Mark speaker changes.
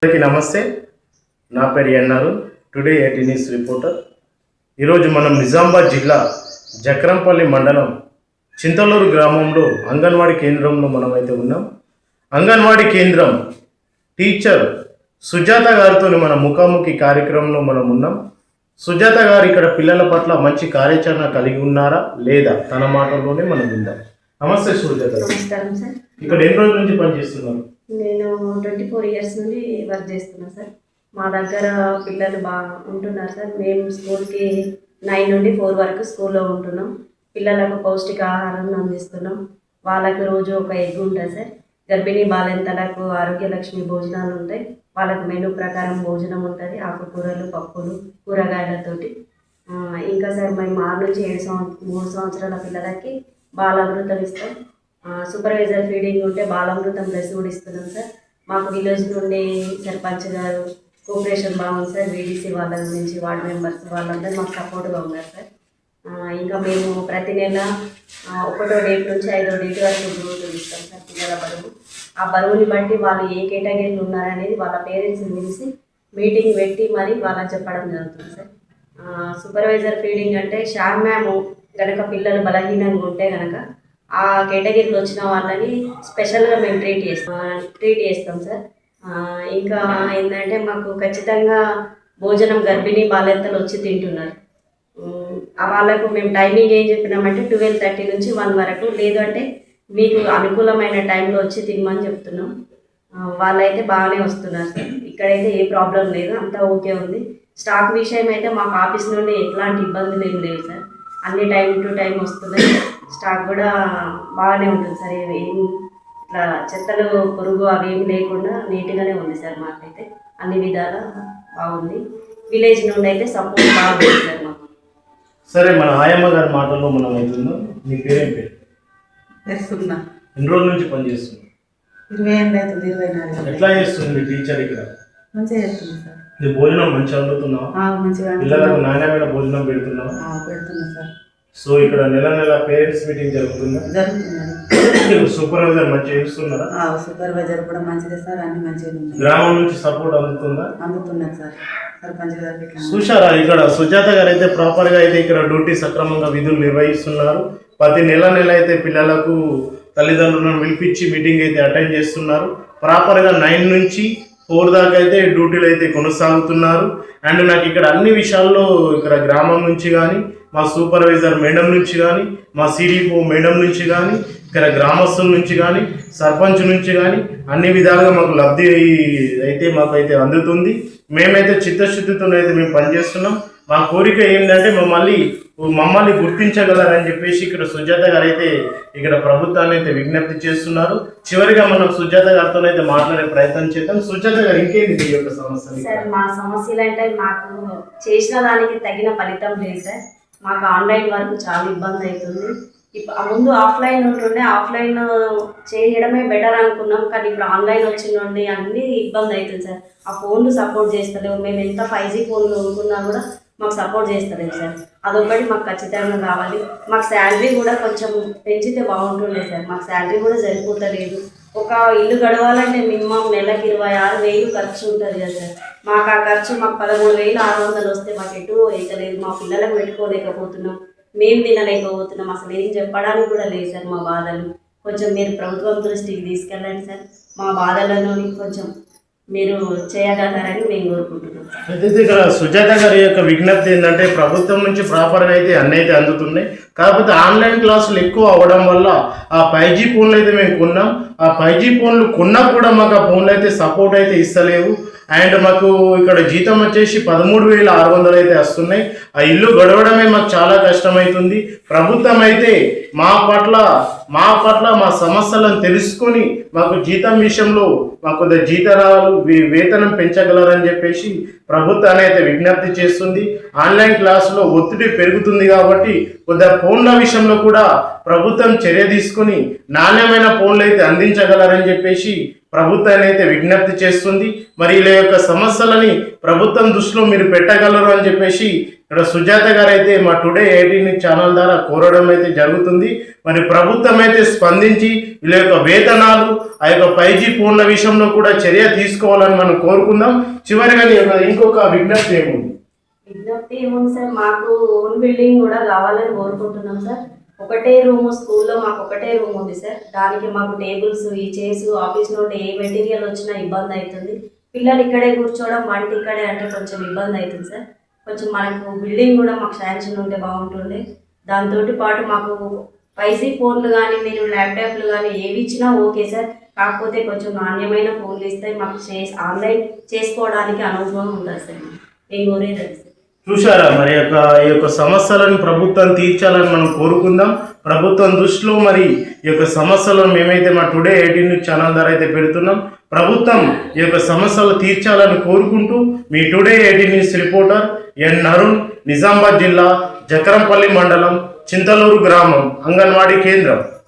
Speaker 1: అందరికీ నమస్తే. నా పేరు ఎన్ఆర్. Today 18 news reporter. ఈరోజు మనం నిజామాబాద్ జిల్లా జక్రంపల్లి మండలం చింతలూరు గ్రామంలో అంగన్వాడీ కేంద్రంలో మనమైతే ఉన్నాం. అంగన్వాడీ కేంద్రం టీచర్ సుజాత గారితో మన ముఖాముఖి కార్యక్రమంలో మనం ఉన్నాం. సుజాత గారు ఇక్కడ పిల్లల పట్ల మంచి కార్యాచరణ కలిగి ఉన్నారా లేదా తన మాటల్లోనే మనం విందాం. నమస్తే సుజాత గారు.
Speaker 2: నమస్కారం సార్.
Speaker 1: ఇక్కడ ఎన్ని రోజుల నుంచి పనిచేస్తున్నారు?
Speaker 2: నేను 24 ఇయర్స్ నుండి వర్క్ చేస్తున్నాను సార్. మా దగ్గర పిల్లలు బాగా ఉంటున్నారు సార్. మేము స్కూల్కి 9 నుండి 4 వరకు స్కూల్లో ఉంటున్నాం. పిల్లలకు పౌష్టిక ఆహారం అందిస్తున్నాం. వాళ్ళకు రోజు ఒక ఎగ్ ఉంటుంది సార్. గర్భిణీ బాలింతలకు ఆరోగ్యలక్ష్మి భోజనాలు ఉంటాయి. వాళ్ళకు మెనూ ప్రకారం భోజనం ఉంటుంది. ఆకుకూరలు, పప్పులు, కూరగాయలతోటి. ఇంకా సార్ మేము 6 నుంచి 3 సంవత్సరాల పిల్లలకి బాలామృతం ఇస్తాం. సూపర్వైజర్ ఫీడింగ్ ఉంటే బాలామృతం ప్లస్ కూడా ఇస్తున్నాం సార్. మాకు విలేజ్ నుండి సర్పంచ్ గారు కోఆపరేషన్ బాగుంది సార్. వీడీసీ వాళ్ళ నుంచి వార్డు మెంబర్స్ వాళ్ళందరూ మాకు సపోర్ట్గా ఉన్నారు సార్. ఇంకా మేము ప్రతి నెల 1వ డేట్ నుంచి 5వ డేట్ వరకు గ్రోత్ ఇస్తాం సార్. పిల్లల బరువు, ఆ బరువుని బట్టి వాళ్ళు ఏ కేటగిరీలు ఉన్నారనేది వాళ్ళ పేరెంట్స్ని పిలిచి మీటింగ్ పెట్టి మరి వాళ్ళకి చెప్పడం జరుగుతుంది సార్. సూపర్వైజర్ ఫీడింగ్ అంటే షామ్ మ్యామ్ కనుక పిల్లలు బలహీనంగా ఉంటే కనుక ఆ కేటగిరీలో వచ్చిన వాళ్ళని స్పెషల్గా మేము ట్రీట్ చేస్తాం సార్. ఇంకా ఏంటంటే మాకు ఖచ్చితంగా భోజనం గర్భిణీ బాలింతలు వచ్చి తింటున్నారు. వాళ్ళకు మేము టైమింగ్ ఏం చెప్పినామంటే 12:30 నుంచి 1 వరకు, లేదు అంటే మీకు అనుకూలమైన టైంలో వచ్చి తినమని చెప్తున్నాం. వాళ్ళైతే బాగానే వస్తున్నారు సార్. ఇక్కడైతే ఏ ప్రాబ్లం లేదు, అంతా ఓకే ఉంది. స్టాక్ విషయం అయితే మాకు ఆఫీస్ నుండి ఎట్లాంటి ఇబ్బందులు ఏం లేవు సార్. అన్ని టైం టు టైం వస్తున్నాయి. స్టాక్ కూడా బాగానే ఉంటుంది సార్. ఏం ఇట్లా చెత్తలు పొరుగు అవి ఏమి లేకుండా నీట్గానే ఉంది సార్. మాకైతే అన్ని విధాలా బాగుంది. విలేజ్ నుండి అయితే సపోర్ట్ బాగుంది సార్ మాకు.
Speaker 1: సరే, మన ఆయమ్మ గారి మాటల్లో మనం అవుతుందాం. మీ పేరేం పేరు?
Speaker 3: చేస్తున్నా.
Speaker 1: ఎన్ని రోజుల నుంచి పనిచేస్తుంది?
Speaker 3: 20 ఏళ్ళు అవుతుంది. 24.
Speaker 1: ఎట్లా చేస్తుంది టీచర్ ఇక్కడ?
Speaker 3: మంచిగా చేస్తున్నా సార్.
Speaker 1: నీ భోజనం మంచిగా అందుతున్నావా?
Speaker 3: మంచిగా
Speaker 1: పిల్లలకు నాణ్యమైన భోజనం పెడుతున్నావా?
Speaker 3: పెడుతున్నా సార్.
Speaker 1: సో ఇక్కడ నెల పేరెంట్స్ మీటింగ్ జరుగుతుందా?
Speaker 3: జరుగుతున్నది.
Speaker 1: సూపర్వైజర్ మంచిగా చేస్తున్నారా?
Speaker 3: సూపర్వైజర్ కూడా మంచిదే సార్. అన్ని మంచిగా ఉన్నాయి.
Speaker 1: గ్రామం నుంచి సపోర్ట్ అందుతుందా?
Speaker 3: అందుతున్నది సార్. సర్పంచ్ గారికి
Speaker 1: చూశారా, ఇక్కడ సుజాత గారు అయితే ప్రాపర్గా అయితే ఇక్కడ డ్యూటీ సక్రమంగా విధులు నిర్వహిస్తున్నారు. ప్రతి నెల అయితే పిల్లలకు తల్లిదండ్రులను పిలిపించి మీటింగ్ అయితే అటెండ్ చేస్తున్నారు. ప్రాపర్గా 9 నుంచి 4 దాకా అయితే డ్యూటీలు అయితే కొనసాగుతున్నారు. అండ్ నాకు ఇక్కడ అన్ని విషయాల్లో ఇక్కడ గ్రామం నుంచి కానీ, మా సూపర్వైజర్ మేడం నుంచి కానీ, మా సిడిఓ మేడం నుంచి కానీ, ఇక్కడ గ్రామస్తుల నుంచి కానీ, సర్పంచ్ నుంచి కానీ అన్ని విధాలుగా మాకు లబ్ధి అయితే మాకైతే అందుతుంది. మేమైతే చిత్తశుద్ధితో అయితే మేము పనిచేస్తున్నాం. మా కోరిక ఏంటంటే మమ్మల్ని గుర్తించగలరని చెప్పేసి ఇక్కడ సుజాత గారు అయితే ఇక్కడ ప్రభుత్వాన్ని అయితే విజ్ఞప్తి చేస్తున్నారు. చివరిగా మనం సుజాత గారితో అయితే మాట్లాడే ప్రయత్నం చేద్దాం. సుజాత గారు, ఇంకేంటి ఈ యొక్క సమస్య?
Speaker 2: సార్, మా సమస్యలు అంటే మాకు చేసిన దానికి తగిన ఫలితం లేదు సార్. మాకు ఆన్లైన్ వరకు చాలా ఇబ్బంది అవుతుంది. ముందు ఆఫ్లైన్ ఉంటుండే, ఆఫ్లైన్ చేయడమే బెటర్ అనుకున్నాం. కానీ ఇప్పుడు ఆన్లైన్ వచ్చిందండి అన్నీ ఇబ్బంది అవుతుంది సార్. ఆ ఫోన్లు సపోర్ట్ చేస్తలేవు. మేము ఎంత 5G ఫోన్లు కొనుక్కున్నా కూడా మాకు సపోర్ట్ చేస్తలేదు సార్. అదొకటి మాకు ఖచ్చితంగా కావాలి. మాకు శాలరీ కూడా కొంచెం పెంచితే బాగుంటుండే సార్. మాకు శాలరీ కూడా సరిపోతలేదు. ఒక ఇల్లు గడవాలంటే మినిమం నెలకి 26,000 ఖర్చు ఉంటుంది కదా సార్. మాకు ఆ ఖర్చు మాకు 13,600 వస్తే మాకు ఎటు అవుతలేదు. మా పిల్లలకు పెట్టుకోలేకపోతున్నాం, మేము తినలేకపోతున్నాం. అసలు ఏం చెప్పడానికి కూడా లేదు సార్ మా బాధలు. కొంచెం మీరు ప్రభుత్వం దృష్టికి తీసుకెళ్ళండి సార్. మా బాధలను కొంచెం మీరు చేయగలరని మేము కోరుకుంటున్నాం.
Speaker 1: అయితే ఇక్కడ సుజాత గారి యొక్క విజ్ఞప్తి ఏంటంటే ప్రభుత్వం నుంచి ప్రాపర్గా అయితే అన్నీ అయితే అందుతున్నాయి. కాకపోతే ఆన్లైన్ క్లాసులు ఎక్కువ అవ్వడం వల్ల ఆ 5G ఫోన్లు అయితే మేము కొన్నాం. ఆ 5G ఫోన్లు కొన్నా కూడా మాకు ఆ ఫోన్లు అయితే సపోర్ట్ అయితే ఇస్తలేవు. అండ్ మాకు ఇక్కడ జీతం వచ్చేసి 13,600 అయితే వస్తున్నాయి. ఆ ఇల్లు గడవడమే మాకు చాలా కష్టమవుతుంది. ప్రభుత్వం అయితే మా పట్ల మా సమస్యలను తెలుసుకొని మాకు జీతం విషయంలో మాకు జీతరాలు వేతనం పెంచగలరని చెప్పేసి ప్రభుత్వాన్ని అయితే విజ్ఞప్తి చేస్తుంది. ఆన్లైన్ క్లాసులో ఒత్తిడి పెరుగుతుంది కాబట్టి కొద్దిగా ఫోన్ల విషయంలో కూడా ప్రభుత్వం చర్య తీసుకుని నాణ్యమైన ఫోన్లు అయితే అందించగలరని చెప్పేసి ప్రభుత్వాన్ని అయితే విజ్ఞప్తి చేస్తుంది. మరి వీళ్ళ యొక్క సమస్యలని ప్రభుత్వం దృష్టిలో మీరు పెట్టగలరు అని చెప్పేసి ఇక్కడ సుజాత గారు అయితే మా టుడే 18 ఛానల్ ద్వారా కోరడం అయితే జరుగుతుంది. మరి ప్రభుత్వం అయితే స్పందించి వీళ్ళ యొక్క వేతనాలు ఆ యొక్క 5G ఫోన్ల విషయంలో కూడా చర్య తీసుకోవాలని మనం కోరుకుందాం. చివరిగా ఇంకొక విజ్ఞప్తి ఏముంది?
Speaker 2: విజ్ఞప్తి ఏముంది సార్, మాకు ఓన్ బిల్డింగ్ కూడా కావాలని కోరుకుంటున్నాం సార్. ఒకటే రూమ్, స్కూల్లో మాకు ఒకటే రూమ్ ఉంది సార్. దానికి మాకు టేబుల్స్, ఈ చైర్స్, ఆఫీస్ నుండి ఏ మెటీరియల్ వచ్చినా ఇబ్బంది అవుతుంది. పిల్లలు ఇక్కడే కూర్చోవడం, వంట ఇక్కడే అంటే కొంచెం ఇబ్బంది అవుతుంది సార్. కొంచెం మనకు బిల్డింగ్ కూడా మాకు శాంక్షన్ ఉంటే బాగుంటుండే. దాంతో పాటు మాకు 5G ఫోన్లు కానీ, మీరు ల్యాప్టాప్లు కానీ ఏవి ఇచ్చినా ఓకే సార్. కాకపోతే కొంచెం నాణ్యమైన ఫోన్లు ఇస్తే మాకు ఆన్లైన్ చేసుకోవడానికి అనుభవం ఉండాలి సార్. మేము కోరేది అది సార్.
Speaker 1: చూశారా, మరి ఈ యొక్క సమస్యలను ప్రభుత్వం తీర్చాలని మనం కోరుకుందాం. ప్రభుత్వం దృష్టిలో మరి ఈ యొక్క సమస్యలను మేమైతే మా టుడే 18 ఛానల్ ద్వారా అయితే పెడుతున్నాం. ప్రభుత్వం ఈ యొక్క సమస్యలు తీర్చాలని కోరుకుంటూ మీ టుడే 18 రిపోర్టర్ ఎన్ అరుణ్, నిజామాబాద్ జిల్లా జకరంపల్లి మండలం చింతలూరు గ్రామం, అంగన్వాడీ కేంద్రం.